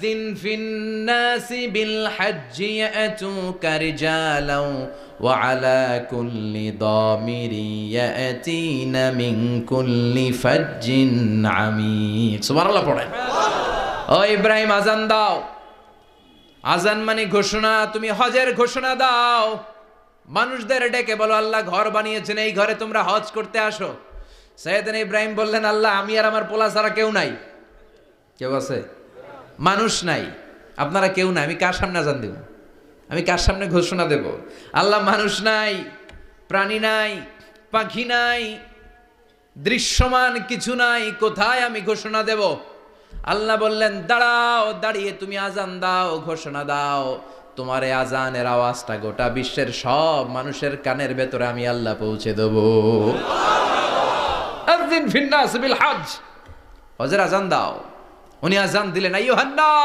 যিন ফিন্নাসি বিল হজ্জি ইয়াতুকা রিজালাও ওয়া আলা কুল্লি দামিরি ইয়াতিনা মিন কুল্লি ফাজ্জিন আমিক। সুবহানাল্লাহ পড়েন। ও ইব্রাহিম আজান দাও। আজান মানে ঘোষণা। তুমি হজের ঘোষণা দাও, মানুষদের ডেকে বলো আল্লাহ ঘর বানিয়েছেন, এই ঘরে তোমরা হজ করতে আসো। সাইয়েদনা ইব্রাহিম বললেন, আল্লাহ আমি আর আমার পোলা ছাড়া কেউ নাই। কেউ আছে? মানুষ নাই, আপনারা কেউ নাই, আমি কার সামনে আজান দেব? আমি কার সামনে ঘোষণা দেব? আল্লাহ মানুষ নাই, প্রাণী নাই, পাখি নাই, দৃশ্যমান কিছু নাই, কোথায় আমি ঘোষণা দেব? আল্লাহ বললেন দাঁড়াও, দাঁড়িয়ে তুমি আজান দাও, ঘোষণা দাও। তোমার এই আজানের আওয়াজটা গোটা বিশ্বের সব মানুষের কানের ভেতরে আমি আল্লাহ পৌঁছে দেব। আযিন ফিন্নাস বিল হজ, হজের আজান দাও। উনি আজান দিলেন, আইয়ুহান নাস